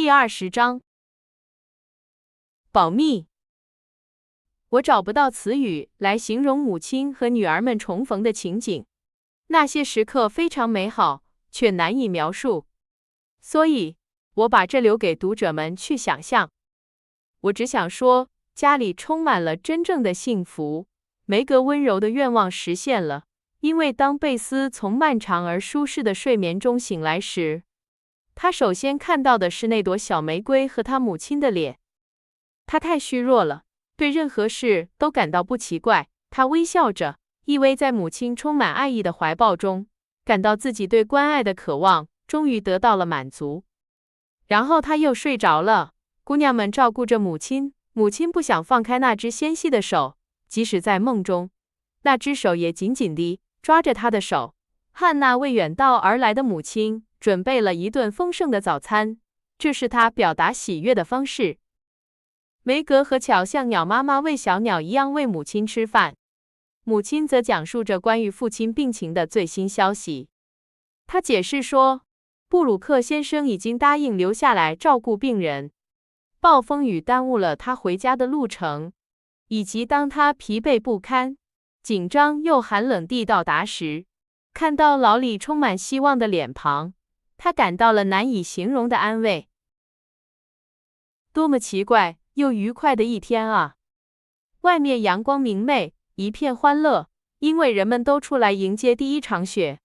第20章，保密。我找不到词语来形容母亲和女儿们重逢的情景，那些时刻非常美好，却难以描述。所以，我把这留给读者们去想象。我只想说，家里充满了真正的幸福。梅格温柔的愿望实现了，因为当贝斯从漫长而舒适的睡眠中醒来时，他首先看到的是那朵小玫瑰和他母亲的脸。他太虚弱了，对任何事都感到不奇怪。他微笑着，依偎在母亲充满爱意的怀抱中，感到自己对关爱的渴望终于得到了满足。然后他又睡着了。姑娘们照顾着母亲，母亲不想放开那只纤细的手，即使在梦中，那只手也紧紧地抓着她的手。汉娜为远道而来的母亲准备了一顿丰盛的早餐，这是她表达喜悦的方式。梅格和巧像鸟妈妈喂小鸟一样喂母亲吃饭，母亲则讲述着关于父亲病情的最新消息。她解释说，布鲁克先生已经答应留下来照顾病人。暴风雨耽误了他回家的路程，以及当他疲惫不堪、紧张又寒冷地到达时，看到老李充满希望的脸庞，他感到了难以形容的安慰。多么奇怪又愉快的一天啊！外面阳光明媚，一片欢乐，因为人们都出来迎接第一场雪。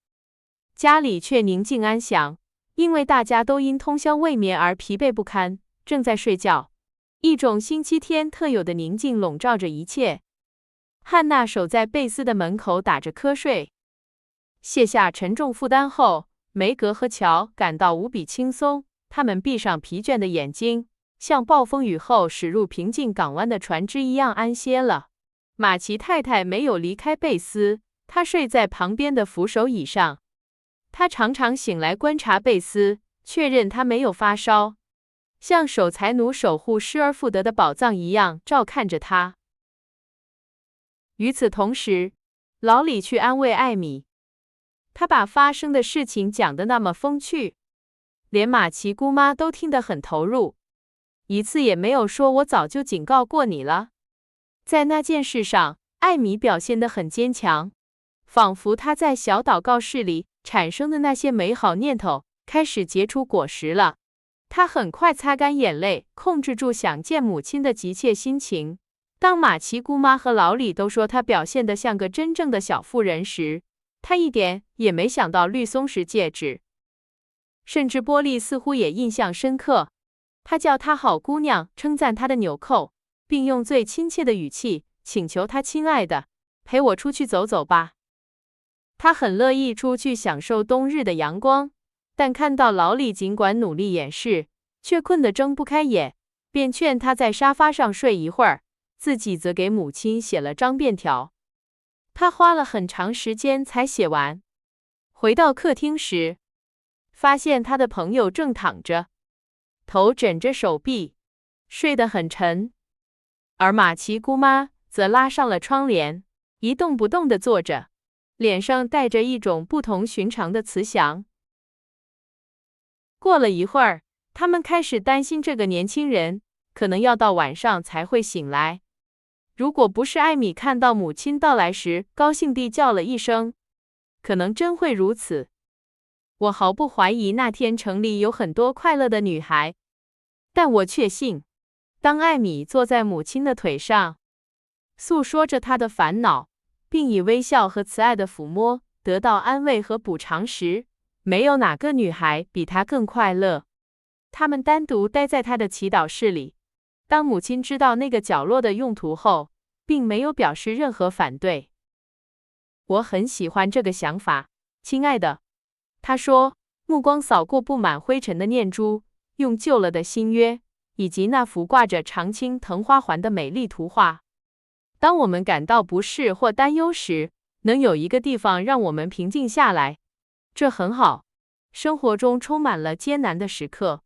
家里却宁静安详，因为大家都因通宵未眠而疲惫不堪，正在睡觉。一种星期天特有的宁静笼罩着一切。汉娜守在贝斯的门口打着瞌睡。卸下沉重负担后，梅格和乔感到无比轻松。他们闭上疲倦的眼睛，像暴风雨后驶入平静港湾的船只一样安歇了。马奇太太没有离开贝斯，她睡在旁边的扶手椅上。她常常醒来观察贝斯，确认他没有发烧，像守财奴守护失而复得的宝藏一样照看着他。与此同时，老李去安慰艾米，他把发生的事情讲得那么风趣，连马奇姑妈都听得很投入，一次也没有说我早就警告过你了。在那件事上，艾米表现得很坚强，仿佛她在小祷告室里产生的那些美好念头开始结出果实了。他很快擦干眼泪，控制住想见母亲的急切心情。当马奇姑妈和老李都说他表现得像个真正的小妇人时，他一点也没想到绿松石戒指。甚至波莉似乎也印象深刻，他叫她好姑娘，称赞她的纽扣，并用最亲切的语气请求她亲爱的，陪我出去走走吧。他很乐意出去享受冬日的阳光，但看到老李尽管努力掩饰，却困得睁不开眼，便劝他在沙发上睡一会儿，自己则给母亲写了张便条。他花了很长时间才写完。回到客厅时，发现他的朋友正躺着，头枕着手臂，睡得很沉，而马奇姑妈则拉上了窗帘，一动不动地坐着，脸上带着一种不同寻常的慈祥。过了一会儿，他们开始担心这个年轻人可能要到晚上才会醒来。如果不是艾米看到母亲到来时高兴地叫了一声，可能真会如此。我毫不怀疑那天城里有很多快乐的女孩，但我确信，当艾米坐在母亲的腿上，诉说着她的烦恼，并以微笑和慈爱的抚摸得到安慰和补偿时，没有哪个女孩比她更快乐。他们单独待在她的祈祷室里。当母亲知道那个角落的用途后，并没有表示任何反对。我很喜欢这个想法，亲爱的，她说，目光扫过布满灰尘的念珠，用旧了的新约，以及那幅挂着长青藤花环的美丽图画。当我们感到不适或担忧时，能有一个地方让我们平静下来，这很好。生活中充满了艰难的时刻，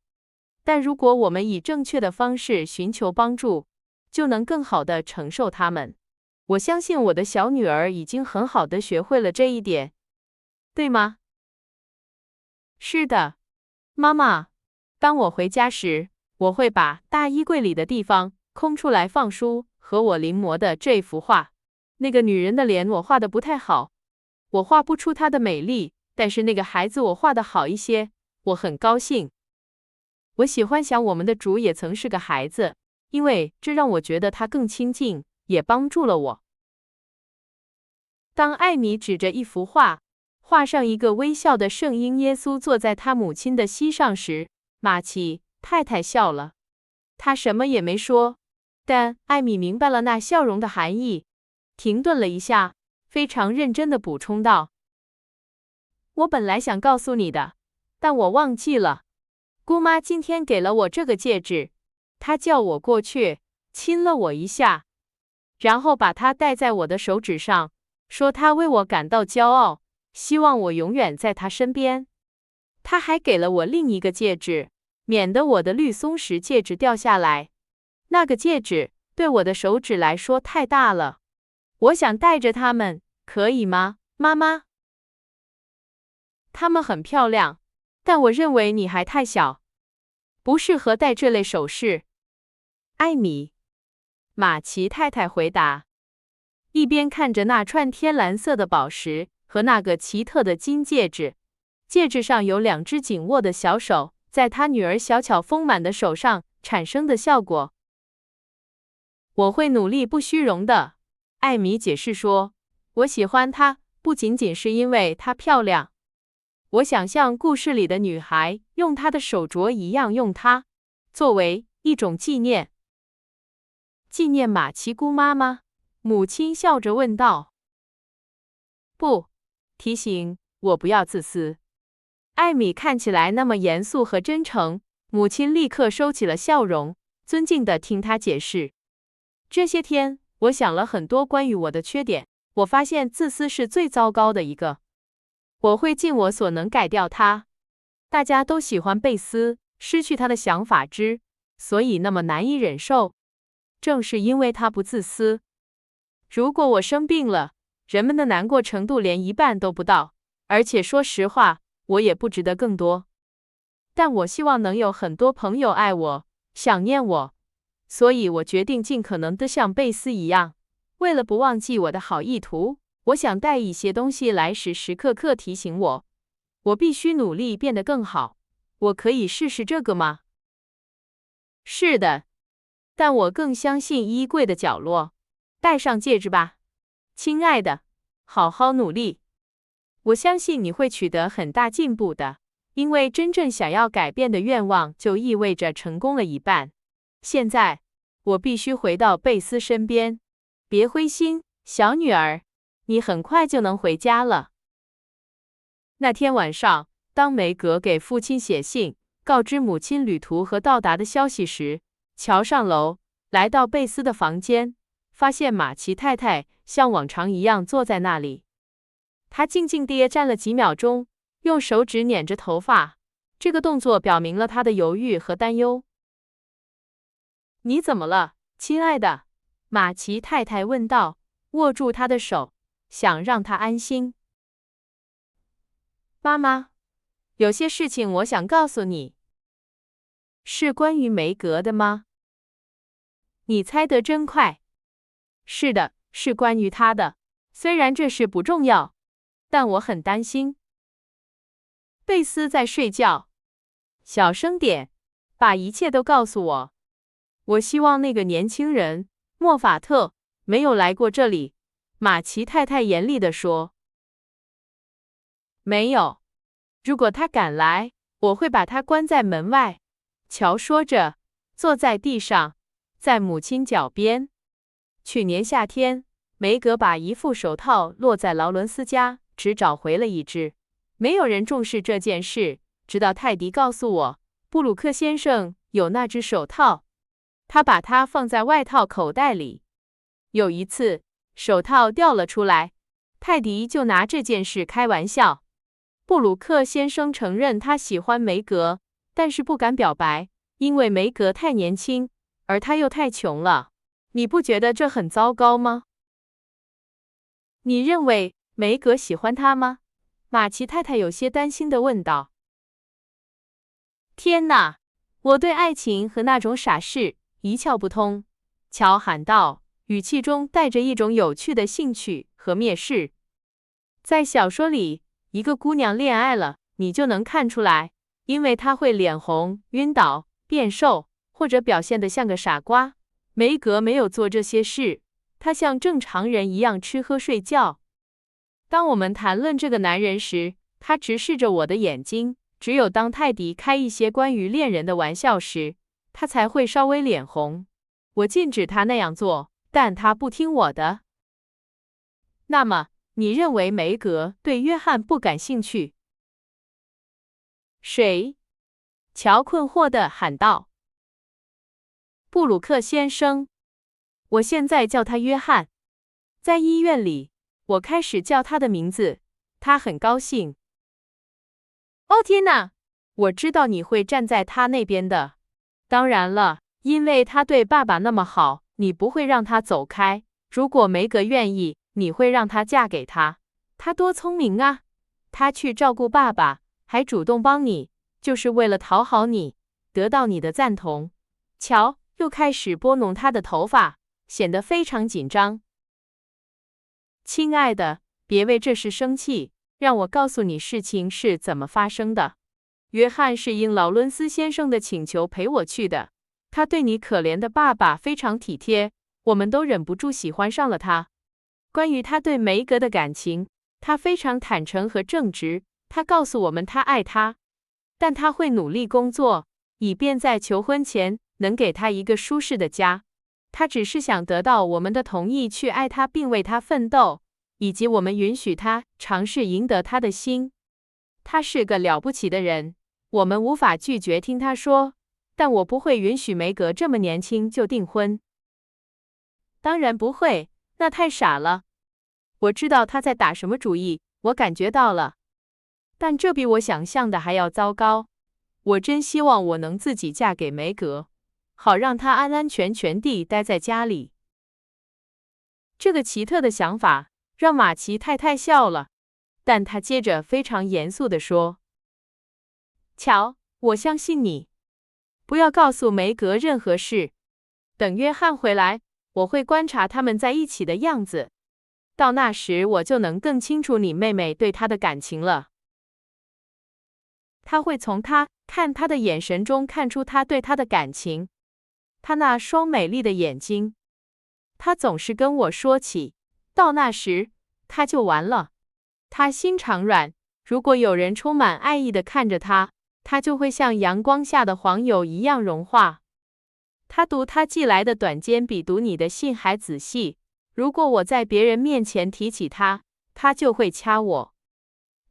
但如果我们以正确的方式寻求帮助，就能更好地承受它们。我相信我的小女儿已经很好地学会了这一点，对吗？是的，妈妈，当我回家时，我会把大衣柜里的地方空出来放书和我临摹的这幅画。那个女人的脸我画的不太好，我画不出她的美丽，但是那个孩子我画的好一些，我很高兴。我喜欢想我们的主也曾是个孩子，因为这让我觉得他更亲近，也帮助了我。当艾米指着一幅画，画上一个微笑的圣婴耶稣坐在他母亲的膝上时，马奇太太笑了。她什么也没说，但艾米明白了那笑容的含义，停顿了一下，非常认真地补充道：“我本来想告诉你的，但我忘记了。姑妈今天给了我这个戒指，她叫我过去，亲了我一下，然后把它戴在我的手指上，说她为我感到骄傲，希望我永远在她身边。她还给了我另一个戒指，免得我的绿松石戒指掉下来。那个戒指对我的手指来说太大了，我想戴着它们，可以吗，妈妈？它们很漂亮，但我认为你还太小，不适合戴这类首饰。艾米，马奇太太回答，一边看着那串天蓝色的宝石和那个奇特的金戒指，戒指上有2只紧握的小手，在她女儿小巧丰满的手上产生的效果。我会努力不虚荣的，艾米解释说，我喜欢她，不仅仅是因为她漂亮。我想像故事里的女孩用她的手镯一样用它，作为一种纪念。纪念马奇姑妈吗？母亲笑着问道。不，提醒我不要自私。艾米看起来那么严肃和真诚，母亲立刻收起了笑容，尊敬地听她解释。这些天，我想了很多关于我的缺点，我发现自私是最糟糕的一个。我会尽我所能改掉它。大家都喜欢贝斯，失去他的想法之所以那么难以忍受，正是因为他不自私。如果我生病了，人们的难过程度连1半都不到，而且说实话，我也不值得更多。但我希望能有很多朋友爱我，想念我，所以我决定尽可能的像贝斯一样，为了不忘记我的好意图，我想带一些东西来时时刻刻提醒我，我必须努力变得更好。我可以试试这个吗？是的，但我更相信衣柜的角落。戴上戒指吧，亲爱的，好好努力。我相信你会取得很大进步的，因为真正想要改变的愿望就意味着成功了1半。现在，我必须回到贝斯身边。别灰心，小女儿，你很快就能回家了。那天晚上，当梅格给父亲写信，告知母亲旅途和到达的消息时，乔上楼，来到贝斯的房间，发现马奇太太像往常一样坐在那里。她静静地站了几秒钟，用手指捻着头发，这个动作表明了她的犹豫和担忧。你怎么了，亲爱的？马奇太太问道，握住她的手，想让她安心。妈妈，有些事情我想告诉你。是关于梅格的吗？你猜得真快。是的，是关于他的。虽然这事不重要，但我很担心。贝斯在睡觉。小声点，把一切都告诉我。我希望那个年轻人，莫法特，没有来过这里。马奇太太严厉地说。没有。如果他敢来，我会把他关在门外。乔说着，坐在地上，在母亲脚边。去年夏天，梅格把一副手套落在劳伦斯家，只找回了一只。没有人重视这件事，直到泰迪告诉我，布鲁克先生有那只手套。他把它放在外套口袋里。有一次，手套掉了出来，泰迪就拿这件事开玩笑。布鲁克先生承认他喜欢梅格，但是不敢表白，因为梅格太年轻，而他又太穷了。你不觉得这很糟糕吗？你认为梅格喜欢他吗？马奇太太有些担心地问道。天哪，我对爱情和那种傻事一窍不通。乔喊道，语气中带着一种有趣的兴趣和蔑视。在小说里，一个姑娘恋爱了，你就能看出来，因为她会脸红、晕倒、变瘦，或者表现得像个傻瓜。梅格没有做这些事，她像正常人一样吃喝睡觉。当我们谈论这个男人时，他直视着我的眼睛，只有当泰迪开一些关于恋人的玩笑时，他才会稍微脸红。我禁止他那样做，但他不听我的。那么，你认为梅格对约翰不感兴趣？谁？乔困惑地喊道。布鲁克先生，我现在叫他约翰。在医院里，我开始叫他的名字，他很高兴。哦天哪，我知道你会站在他那边的。当然了，因为他对爸爸那么好，你不会让他走开。如果梅格愿意，你会让他嫁给他。他多聪明啊！他去照顾爸爸，还主动帮你，就是为了讨好你，得到你的赞同。乔又开始拨弄他的头发，显得非常紧张。亲爱的，别为这事生气，让我告诉你事情是怎么发生的。约翰是应劳伦斯先生的请求陪我去的。他对你可怜的爸爸非常体贴，我们都忍不住喜欢上了他。关于他对梅格的感情，他非常坦诚和正直。他告诉我们他爱他，但他会努力工作，以便在求婚前能给他一个舒适的家。他只是想得到我们的同意去爱他并为他奋斗，以及我们允许他尝试赢得他的心。他是个了不起的人，我们无法拒绝听他说，但我不会允许梅格这么年轻就订婚。当然不会，那太傻了。我知道他在打什么主意，我感觉到了。但这比我想象的还要糟糕。我真希望我能自己嫁给梅格，好让她安安全全地待在家里。这个奇特的想法让马奇太太笑了，但她接着非常严肃地说：“乔，我相信你，不要告诉梅格任何事。等约翰回来，我会观察他们在一起的样子。到那时，我就能更清楚你妹妹对他的感情了。他会从他看他的眼神中看出他对他的感情。他那双美丽的眼睛。他总是跟我说起，到那时他就完了。他心肠软，如果有人充满爱意地看着他，他就会像阳光下的黄油一样融化。他读他寄来的短笺比读你的信还仔细。如果我在别人面前提起他，他就会掐我。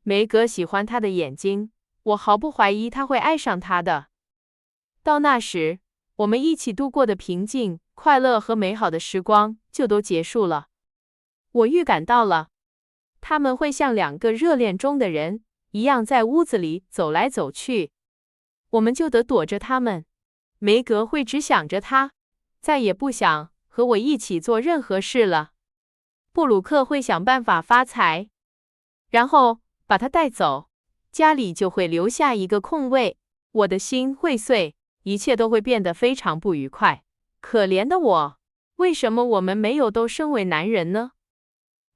梅格喜欢他的眼睛，我毫不怀疑他会爱上他的。到那时，我们一起度过的平静、快乐和美好的时光就都结束了。我预感到了，他们会像两个热恋中的人一样在屋子里走来走去，我们就得躲着他们。梅格会只想着他，再也不想和我一起做任何事了。布鲁克会想办法发财，然后把他带走，家里就会留下一个空位。我的心会碎，一切都会变得非常不愉快。可怜的我，为什么我们没有都生为男人呢？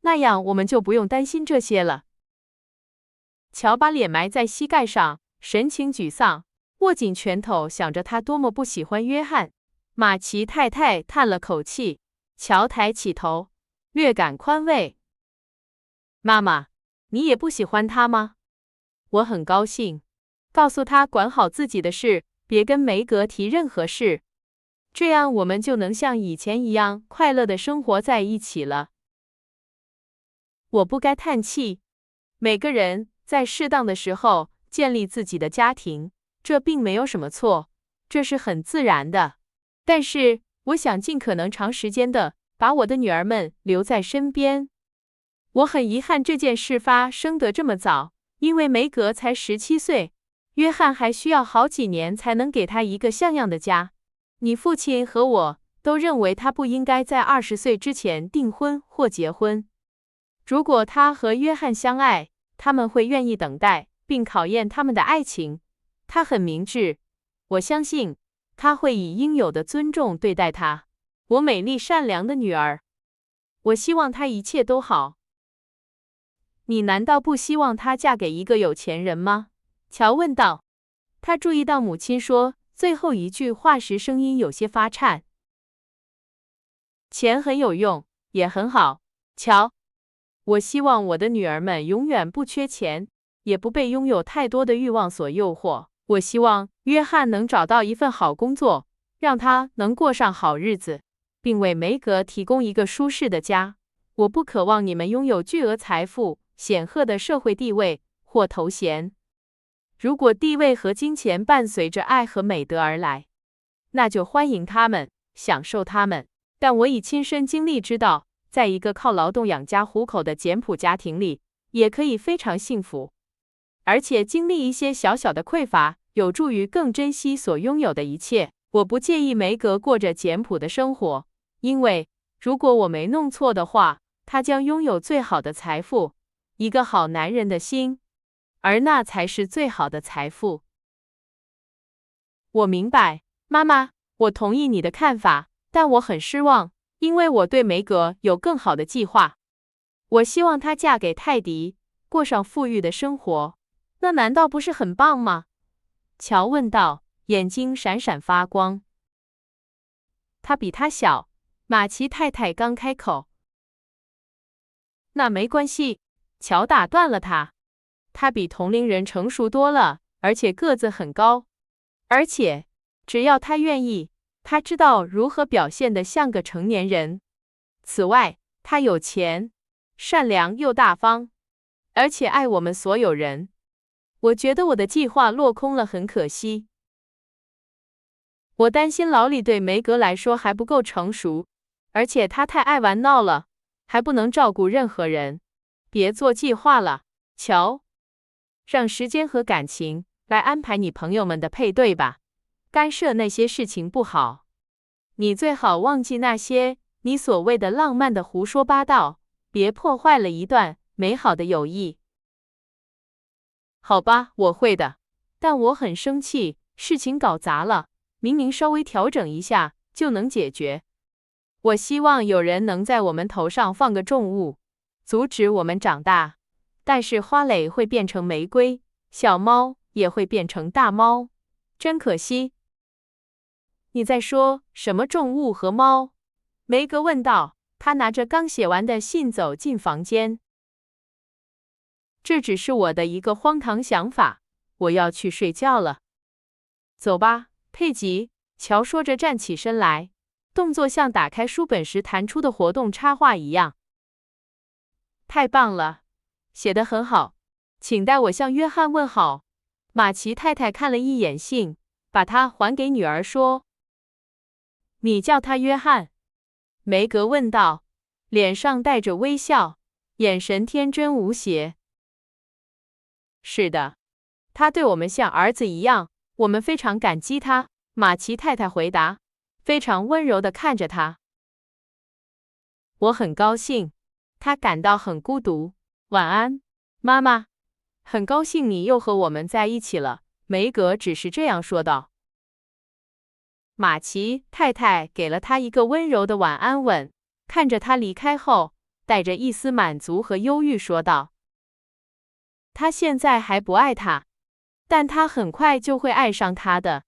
那样我们就不用担心这些了。乔把脸埋在膝盖上，神情沮丧，握紧拳头，想着他多么不喜欢约翰。马奇太太叹了口气，乔抬起头，略感宽慰。妈妈，你也不喜欢他吗？我很高兴。告诉他管好自己的事，别跟梅格提任何事。这样我们就能像以前一样快乐的生活在一起了。我不该叹气。每个人在适当的时候建立自己的家庭，这并没有什么错，这是很自然的。但是，我想尽可能长时间的把我的女儿们留在身边。我很遗憾这件事发生得这么早，因为梅格才17岁，约翰还需要好几年才能给他一个像样的家。你父亲和我都认为他不应该在20岁之前订婚或结婚。如果他和约翰相爱，他们会愿意等待，并考验他们的爱情。他很明智。我相信他会以应有的尊重对待她，我美丽善良的女儿。我希望她一切都好。你难道不希望她嫁给一个有钱人吗？乔问道。他注意到母亲说最后一句话时声音有些发颤。钱很有用，也很好，乔。我希望我的女儿们永远不缺钱，也不被拥有太多的欲望所诱惑。我希望约翰能找到一份好工作，让他能过上好日子，并为梅格提供一个舒适的家。我不渴望你们拥有巨额财富、显赫的社会地位或头衔。如果地位和金钱伴随着爱和美德而来，那就欢迎他们，享受他们。但我以亲身经历知道，在一个靠劳动养家糊口的简朴家庭里，也可以非常幸福。而且经历一些小小的匮乏，有助于更珍惜所拥有的一切。我不介意梅格过着简朴的生活，因为如果我没弄错的话，她将拥有最好的财富，一个好男人的心。而那才是最好的财富。我明白，妈妈，我同意你的看法，但我很失望，因为我对梅格有更好的计划。我希望她嫁给泰迪，过上富裕的生活。那难道不是很棒吗？乔问道，眼睛闪闪发光。他比他小，马奇太太刚开口。那没关系，乔打断了他。他比同龄人成熟多了，而且个子很高。而且，只要他愿意，他知道如何表现得像个成年人。此外，他有钱，善良又大方，而且爱我们所有人。我觉得我的计划落空了，很可惜。我担心劳里对梅格来说还不够成熟，而且他太爱玩闹了，还不能照顾任何人。别做计划了，乔。让时间和感情来安排你朋友们的配对吧。干涉那些事情不好。你最好忘记那些你所谓的浪漫的胡说八道，别破坏了一段美好的友谊。好吧，我会的。但我很生气，事情搞砸了，明明稍微调整一下就能解决。我希望有人能在我们头上放个重物，阻止我们长大。但是花蕾会变成玫瑰，小猫也会变成大猫，真可惜。你在说什么重物和猫？梅格问道。他拿着刚写完的信走进房间。这只是我的一个荒唐想法，我要去睡觉了。走吧，佩吉，乔说着站起身来，动作像打开书本时弹出的活动插画一样。太棒了。写得很好，请代我向约翰问好。马奇太太看了一眼信，把它还给女儿说：“你叫他约翰？”梅格问道，脸上带着微笑，眼神天真无邪。“是的，他对我们像儿子一样，我们非常感激他。”马奇太太回答，非常温柔地看着他。“我很高兴。”他感到很孤独。晚安，妈妈。很高兴你又和我们在一起了，梅格只是这样说道。马奇太太给了他一个温柔的晚安吻，看着他离开后，带着一丝满足和忧郁说道：“他现在还不爱他，但他很快就会爱上他的。”